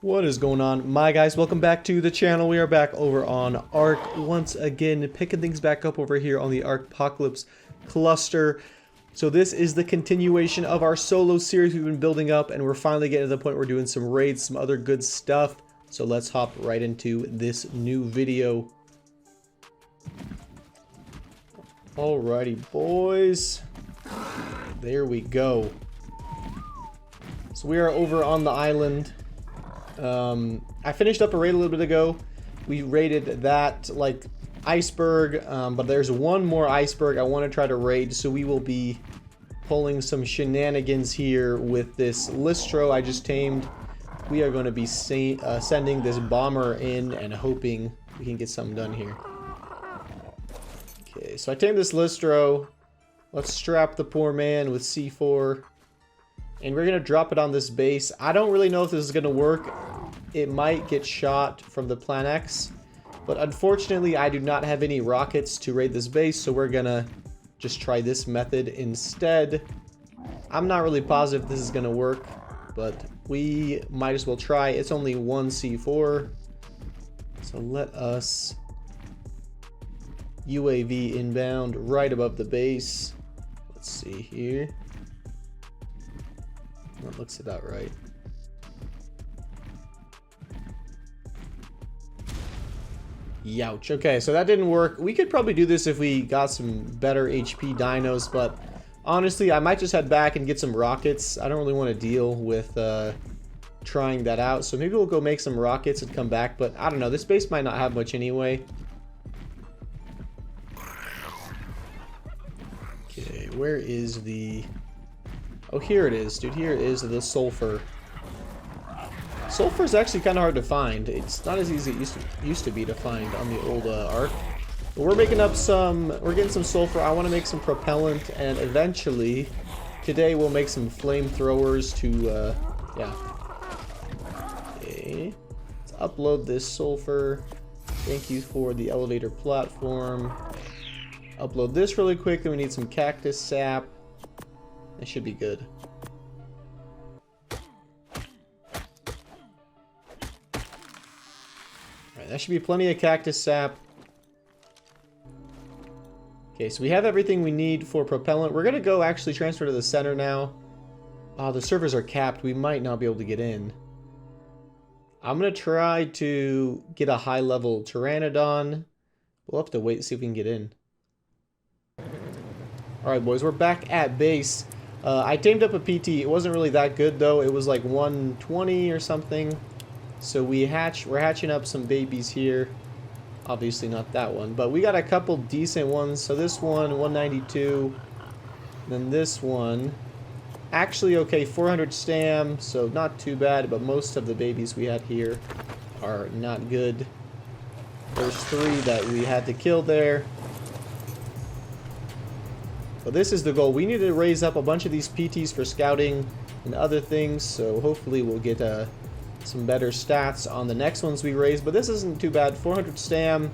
What is going on, my guys? Welcome back to the channel. We are back over on ARK once again, picking things back up over here on the Arkpocalypse cluster. So this is the continuation of our solo series we've been building up, and we're finally getting to the point where we're doing some raids, some other good stuff. So let's hop right into this new video. Alrighty, boys. There we go. So we are over on the island. I finished up a raid a little bit ago. We raided that like iceberg, but there's one more iceberg I want to try to raid, so we will be pulling some shenanigans here with this Listro I just tamed. We are going to be sending this bomber in and hoping we can get something done here. Okay, so I tamed this Listro. Let's strap the poor man with C4. And we're going to drop it on this base. I don't really know if this is going to work. It might get shot from the Plan X. But unfortunately, I do not have any rockets to raid this base. So we're going to just try this method instead. I'm not really positive this is going to work. But we might as well try. It's only one C4. So let us UAV inbound right above the base. Let's see here. That looks about right. Youch. Okay, so that didn't work. We could probably do this if we got some better HP dinos, but honestly, I might just head back and get some rockets. I don't really want to deal with trying that out, so maybe we'll go make some rockets and come back, but I don't know. This base might not have much anyway. Okay, where is the... Oh, here it is, dude. Here is the sulfur. Sulfur is actually kind of hard to find. It's not as easy as it used to be to find on the old ARK. But we're making up some... We're getting some sulfur. I want to make some propellant, and eventually, today we'll make some flamethrowers to, yeah. Okay. Let's upload this sulfur. Thank you for the elevator platform. Upload this really quick. Then we need some cactus sap. That should be good. Alright, that should be plenty of cactus sap. Okay, so we have everything we need for propellant. We're gonna go actually transfer to the center now. Oh, the servers are capped. We might not be able to get in. I'm gonna try to get a high-level Pteranodon. We'll have to wait and see if we can get in. Alright, boys, we're back at base. I tamed up a PT. It wasn't really that good, though. It was like 120 or something. So we're hatching up some babies here. Obviously not that one, but we got a couple decent ones. So this one, 192. Then this one, actually okay, 400 stam, so not too bad, but most of the babies we had here are not good. There's 3 that we had to kill there. But this is the goal. We need to raise up a bunch of these PTs for scouting and other things, so hopefully we'll get some better stats on the next ones we raise. But this isn't too bad. 400 stam,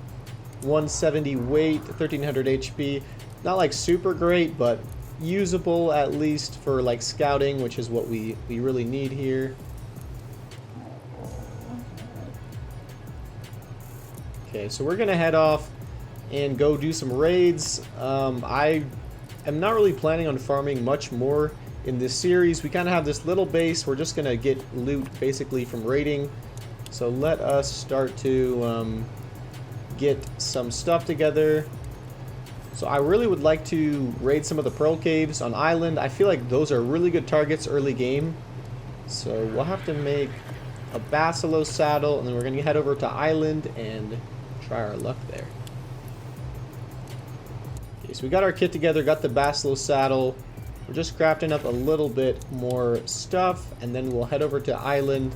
170 weight, 1300 HP. Not like super great, but usable at least for like scouting, which is what we really need here. Okay, so we're gonna head off and go do some raids. I'm not really planning on farming much more in this series. We kind of have this little base. We're just going to get loot basically from raiding. So let us start to get some stuff together. So I really would like to raid some of the Pearl Caves on Island. I feel like those are really good targets early game. So we'll have to make a Basilo saddle, and then we're going to head over to Island and try our luck there. So we got our kit together, got the Basilo saddle. We're just crafting up a little bit more stuff, and then we'll head over to Island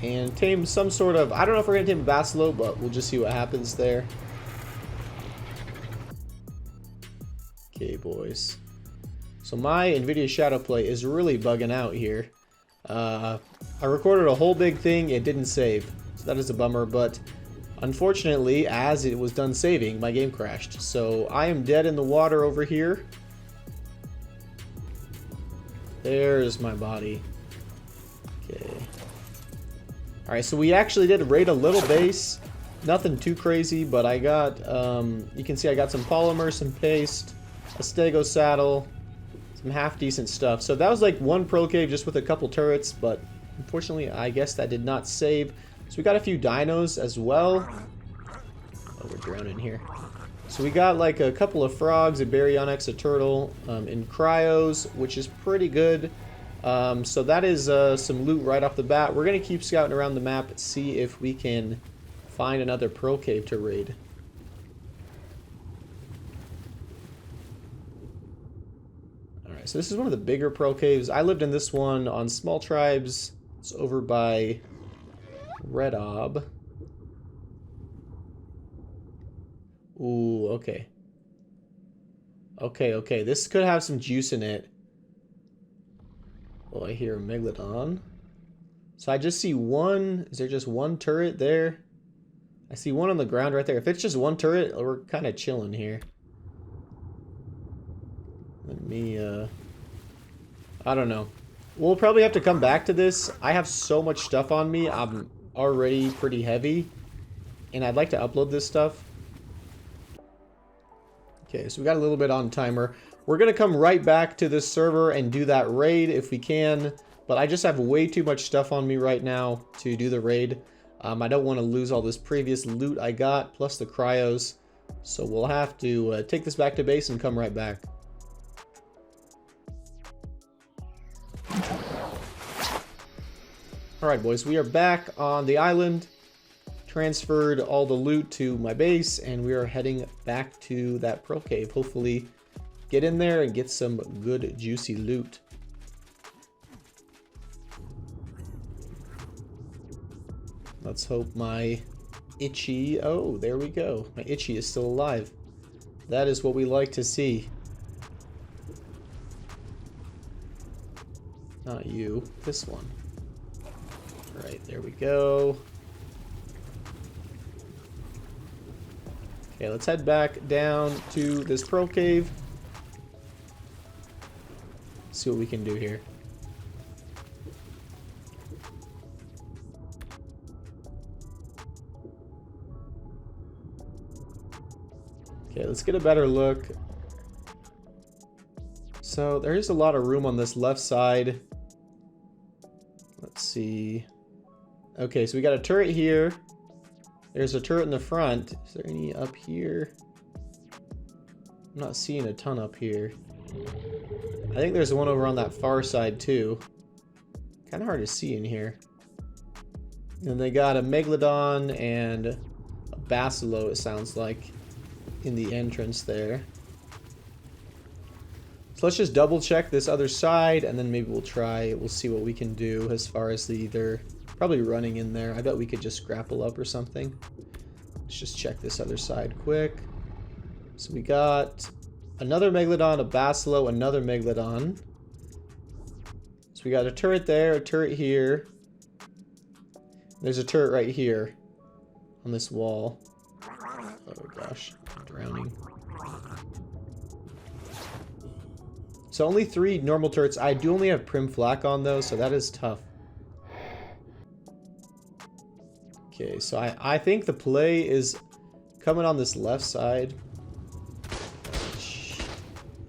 and tame some sort of... I don't know if we're going to tame a Basilo, but we'll just see what happens there. Okay, boys. So my NVIDIA Shadowplay is really bugging out here. I recorded a whole big thing, it didn't save. So that is a bummer, but... unfortunately, as it was done saving, my game crashed. So I am dead in the water over here. There's my body. Okay. Alright, so we actually did raid a little base. Nothing too crazy, but I got, you can see I got some polymer, some paste, a stego saddle, some half-decent stuff. So that was like one pro cave just with a couple turrets, but unfortunately, I guess that did not save. So we got a few dinos as well. Oh, we're drowning here. So we got like a couple of frogs, a baryonyx, a turtle, in cryos, which is pretty good. So that is some loot right off the bat. We're going to keep scouting around the map, see if we can find another pro cave to raid. Alright, so this is one of the bigger pro caves. I lived in this one on Small Tribes. It's over by Red Ob. Ooh, okay. Okay, this could have some juice in it. Oh, I hear a Megalodon. So I just see one. Is there just one turret there? I see one on the ground right there. If it's just one turret, we're kind of chilling here. Let me, I don't know. We'll probably have to come back to this. I have so much stuff on me. I'm already pretty heavy. And I'd like to upload this stuff. Okay, so we got a little bit on timer. We're going to come right back to this server and do that raid if we can. But I just have way too much stuff on me right now to do the raid. I don't want to lose all this previous loot I got, plus the cryos. So we'll have to take this back to base and come right back. Alright boys, we are back on the island. Transferred all the loot to my base, and we are heading back to that pro cave. Hopefully get in there and get some good juicy loot. Let's hope my itchy... Oh, there we go. My itchy is still alive. That is what we like to see. Not you. This one. Alright, there we go. Okay, let's head back down to this pro cave. See what we can do here. Okay, let's get a better look. So there is a lot of room on this left side. Let's see. Okay, so we got a turret here. There's a turret in the front. Is there any up here? I'm not seeing a ton up here. I think there's one over on that far side too. Kind of hard to see in here. And they got a Megalodon and a Basilo, it sounds like, in the entrance there. So let's just double check this other side, and then maybe we'll see what we can do as far as they're probably running in there. I bet we could just grapple up or something. Let's just check this other side quick. So we got another Megalodon, a Basilo, another Megalodon. So we got a turret there, a turret here. There's a turret right here on this wall. Oh gosh, I'm drowning. So only 3 normal turrets. I do only have Prim Flak on those, so that is tough. Okay, so I think the play is coming on this left side.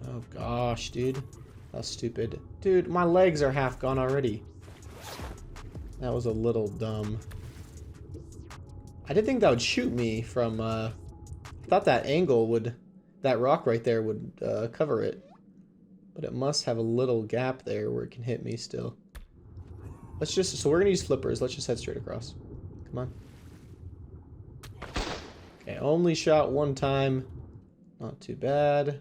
Oh gosh, dude. That's stupid. Dude, my legs are half gone already. That was a little dumb. I didn't think that would shoot me from, I thought that angle would, that rock right there would cover it. But it must have a little gap there where it can hit me still. Let's just, so we're gonna use flippers. Let's just head straight across. Come on. Okay, only shot one time. Not too bad.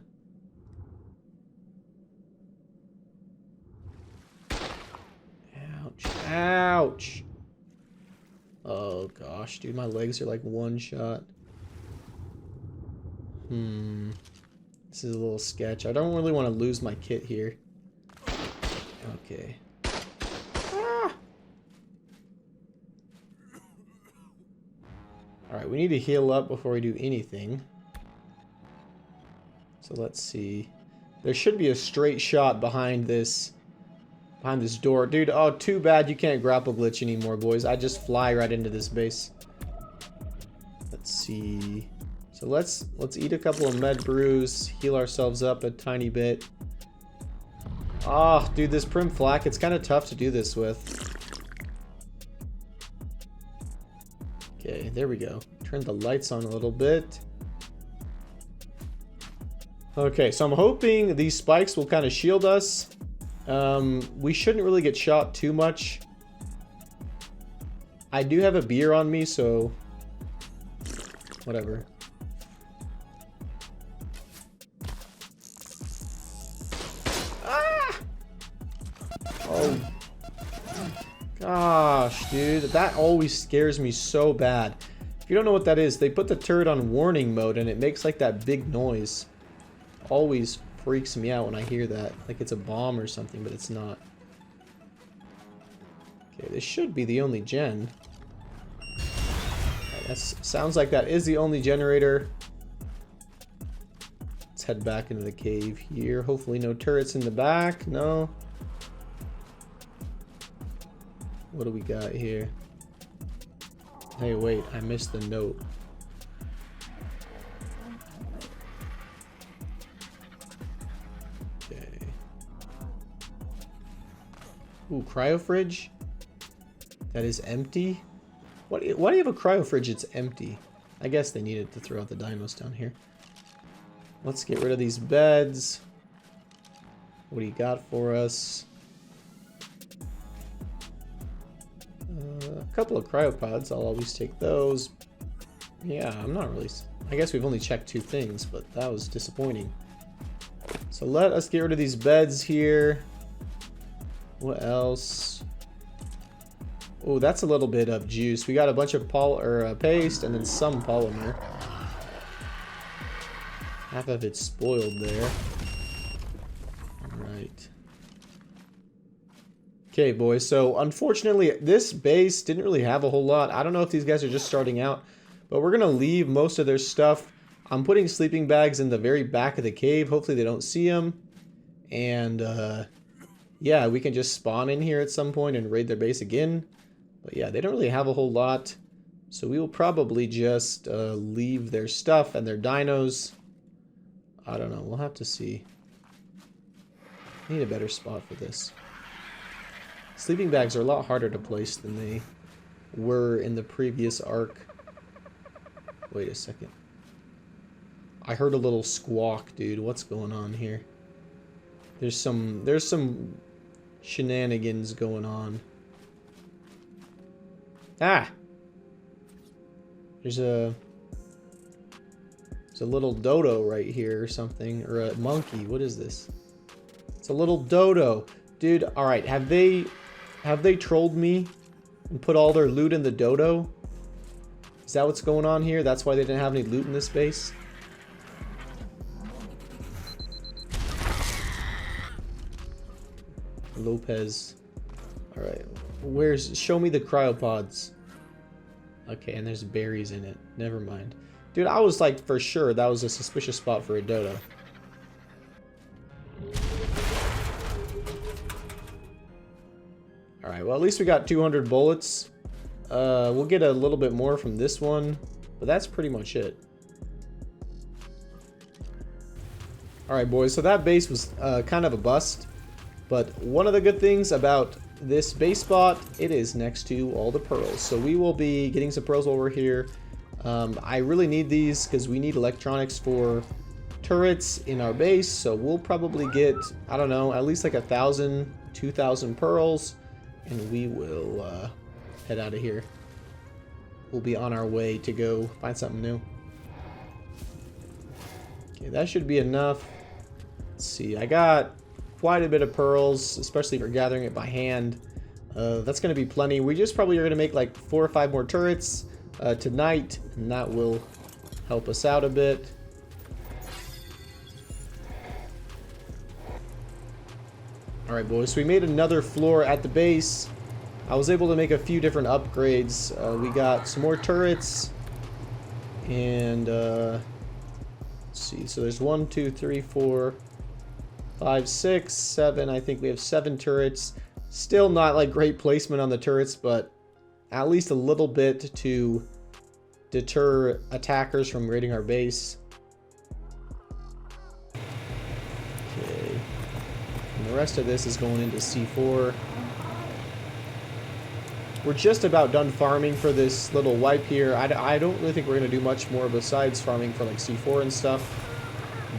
Ouch. Ouch. Oh gosh, dude, my legs are like one shot. This is a little sketch. I don't really want to lose my kit here. Okay. Ah! Alright, we need to heal up before we do anything. So let's see. There should be a straight shot behind this Behind this door. Dude, oh, too bad you can't grapple glitch anymore, boys. I just fly right into this base. Let's see. So let's eat a couple of med brews, heal ourselves up a tiny bit. Oh, dude, this prim flak, it's kind of tough to do this with. Okay, there we go. Turn the lights on a little bit. Okay, so I'm hoping these spikes will kind of shield us. We shouldn't really get shot too much. I do have a beer on me, so whatever. Ah! Oh. Gosh, dude, that always scares me so bad. If you don't know what that is, they put the turret on warning mode and it makes like that big noise. Always freaks me out when I hear that. Like it's a bomb or something, but it's not. Okay, this should be the only gen. Right, that sounds like that is the only generator. Let's head back into the cave here. Hopefully no turrets in the back. No. What do we got here? Hey, wait, I missed the note. Okay. Ooh, cryo fridge? That is empty? Why do you have a cryo fridge that's empty? I guess they needed to throw out the dinos down here. Let's get rid of these beds. What do you got for us? A couple of cryopods, I'll always take those. Yeah, I'm not really... I guess we've only checked 2 things, but that was disappointing. So let us get rid of these beds here. What else? Oh, that's a little bit of juice. We got a bunch of paste and then some polymer. Half of it's spoiled there. Alright. Okay, boys, so unfortunately this base didn't really have a whole lot. I don't know if these guys are just starting out, but we're gonna leave most of their stuff. I'm putting sleeping bags in the very back of the cave. Hopefully they don't see them. And yeah, we can just spawn in here at some point and raid their base again. But yeah, they don't really have a whole lot. So we will probably just leave their stuff and their dinos. I don't know, we'll have to see. I need a better spot for this. Sleeping bags are a lot harder to place than they were in the previous ARK. Wait a second. I heard a little squawk, dude. What's going on here? There's some shenanigans going on. Ah! There's a little dodo right here or something, or a monkey. What is this? It's a little dodo. Dude, alright, have they trolled me and put all their loot in the dodo? Is that what's going on here? That's why they didn't have any loot in this base? Lopez. Alright, show me the cryopods. Okay, and there's berries in it. Never mind. Dude, I was like, for sure, that was a suspicious spot for a dodo. Alright, well at least we got 200 bullets. We'll get a little bit more from this one, but that's pretty much it. Alright boys, so that base was kind of a bust, but one of the good things about this base spot, it is next to all the pearls. So we will be getting some pearls while we're here. I really need these because we need electronics for turrets in our base, so we'll probably get, I don't know, at least like 1,000, 2,000 pearls. And we will head out of here. We'll be on our way to go find something new. Okay, that should be enough. Let's see, I got quite a bit of pearls, especially for gathering it by hand. That's going to be plenty. We just probably are going to make like 4 or 5 more turrets tonight, and that will help us out a bit. Alright boys, so we made another floor at the base. I was able to make a few different upgrades. We got some more turrets. And let's see, so there's 1, 2, 3, 4, 5, 6, 7. I think we have 7 turrets. Still not like great placement on the turrets, but at least a little bit to deter attackers from raiding our base. Okay. And the rest of this is going into C4. We're just about done farming for this little wipe here. I don't really think we're going to do much more besides farming for like C4 and stuff.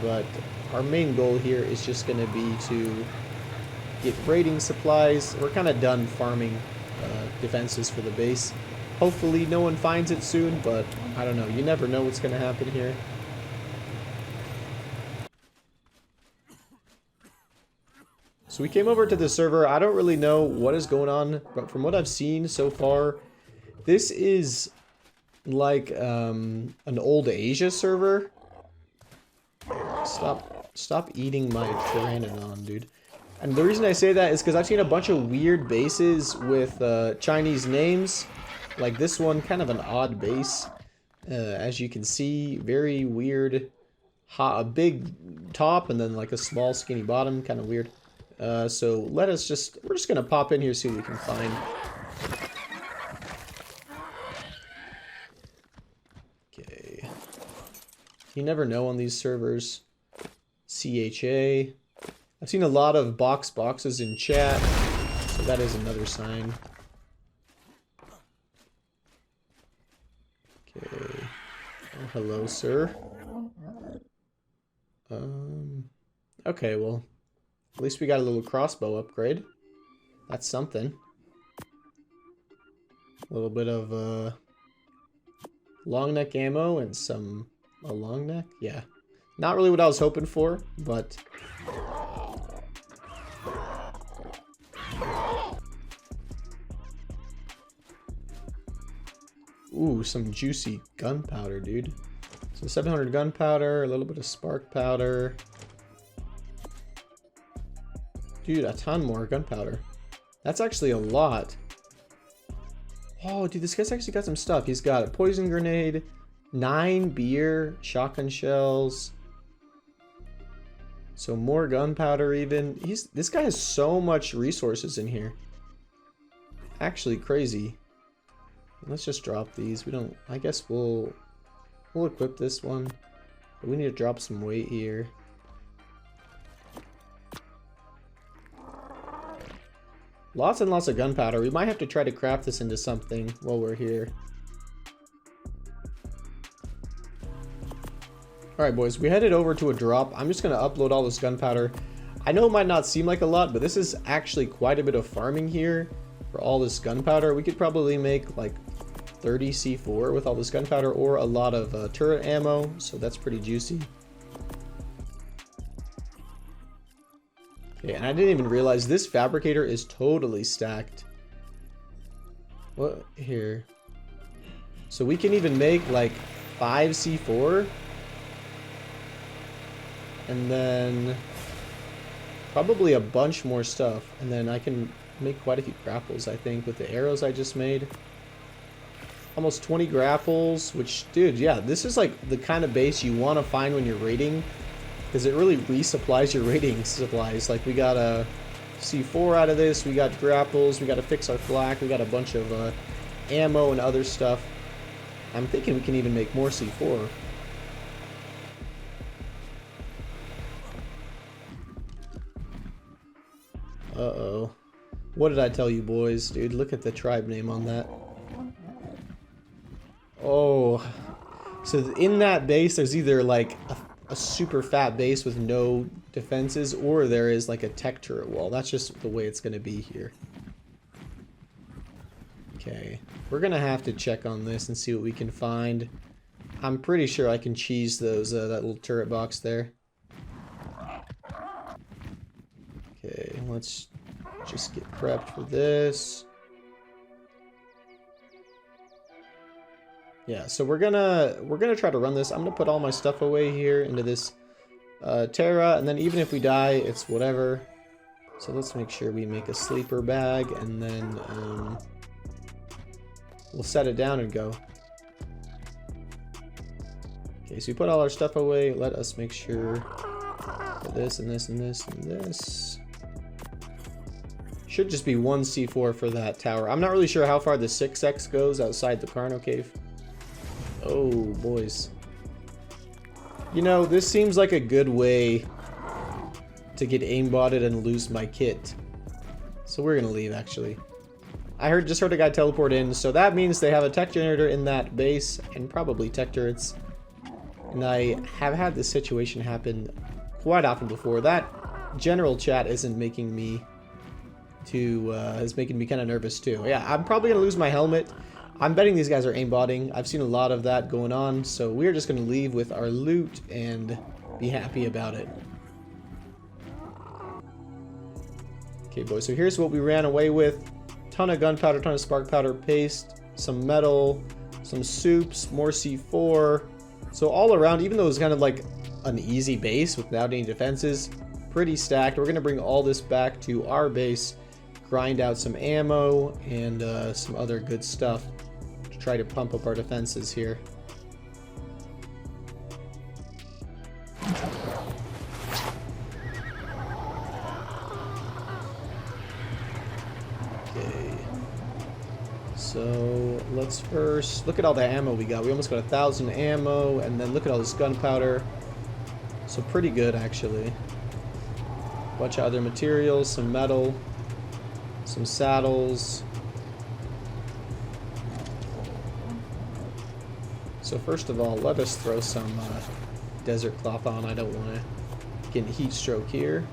But our main goal here is just going to be to get raiding supplies. We're kind of done farming defenses for the base. Hopefully no one finds it soon, but I don't know. You never know what's going to happen here. So we came over to the server. I don't really know what is going on, but from what I've seen so far, this is like an old Asia server. Stop eating my Pteranodon, dude. And the reason I say that is because I've seen a bunch of weird bases with Chinese names. Like this one, kind of an odd base. As you can see, very weird. A big top and then like a small skinny bottom, kind of weird. So we're just gonna pop in here, see what we can find. Okay. You never know on these servers. CHA. I've seen a lot of boxes in chat, so that is another sign. Okay. Oh, hello, sir. Okay, well, at least we got a little crossbow upgrade. That's something. A little bit of long neck ammo and a long neck. Yeah, not really what I was hoping for, but ooh, some juicy gunpowder, dude. So 700 gunpowder, a little bit of spark powder. Dude, a ton more gunpowder. That's actually a lot. Oh, dude, this guy's actually got some stuff. He's got a poison grenade, 9 beer, shotgun shells. So more gunpowder even. This guy has so much resources in here. Actually crazy. Let's just drop these. We don't, I guess we'll equip this one. But we need to drop some weight here. Lots and lots of gunpowder. We might have to try to craft this into something while we're here. Alright boys, we headed over to a drop. I'm just going to upload all this gunpowder. I know it might not seem like a lot, but this is actually quite a bit of farming here for all this gunpowder. We could probably make like 30 C4 with all this gunpowder or a lot of turret ammo, so that's pretty juicy. Okay, and I didn't even realize this fabricator is totally stacked. What? Here. So we can even make like 5 C4. And then probably a bunch more stuff. And then I can make quite a few grapples, I think, with the arrows I just made. Almost 20 grapples, which, dude, yeah, this is like the kind of base you want to find when you're raiding. Because it really resupplies your raiding supplies. Like, we got a C4 out of this, we got grapples, we got to fix our flak, we got a bunch of ammo and other stuff. I'm thinking we can even make more C4. Uh-oh. What did I tell you, boys? Dude, look at the tribe name on that. Oh. So in that base, there's either like a super fat base with no defenses, or there is like a tech turret wall. That's just the way it's going to be here. Okay. We're going to have to check on this and see what we can find. I'm pretty sure I can cheese those that little turret box there. Okay, let's just get prepped for this. Yeah, so we're gonna try to run this. I'm gonna put all my stuff away here into this Terra, and then even if we die, it's whatever. So let's make sure we make a sleeper bag, and then we'll set it down and go. Okay, so we put all our stuff away. Let us make sure for this and this and this and this. Should just be one C4 for that tower. I'm not really sure how far the 6X goes outside the Carno Cave. Oh, boys. You know, this seems like a good way to get aimbotted and lose my kit. So we're gonna leave, actually. I just heard a guy teleport in, so that means they have a tech generator in that base, and probably tech turrets. And I have had this situation happen quite often before. That general chat isn't making me too, is making me kind of nervous too. Yeah, I'm probably gonna lose my helmet. I'm betting these guys are aimbotting. I've seen a lot of that going on, so we're just gonna leave with our loot and be happy about it. Okay, boys, so here's what we ran away with. Ton of gunpowder, ton of spark powder, paste, some metal, some soups, more C4. So all around, even though it was kind of like an easy base without any defenses, pretty stacked. We're gonna bring all this back to our base, grind out some ammo and some other good stuff to try to pump up our defenses here. Okay, so let's first look at all the ammo we got. We almost got 1,000 ammo, and then look at all this gunpowder. So pretty good, actually. Bunch of other materials, some metal, some saddles. So first of all, let us throw some desert cloth on. I don't want to get a heat stroke here.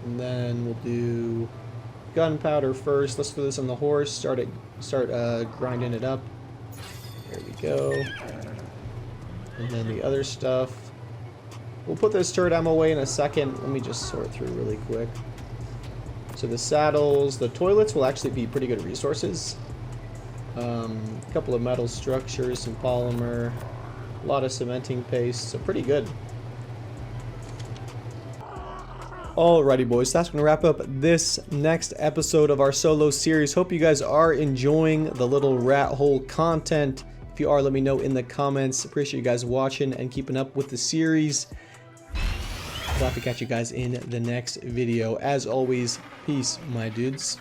And then we'll do gunpowder first. Let's throw this on the horse. Start grinding it up. There we go. And then the other stuff. We'll put this turret ammo away in a second. Let me just sort through really quick. So the saddles, the toilets will actually be pretty good resources. A couple of metal structures, some polymer, a lot of cementing paste, so pretty good. Alrighty, boys, that's going to wrap up this next episode of our solo series. Hope you guys are enjoying the little rat hole content. If you are, let me know in the comments. Appreciate you guys watching and keeping up with the series. I'll have to catch you guys in the next video. As always, peace, my dudes.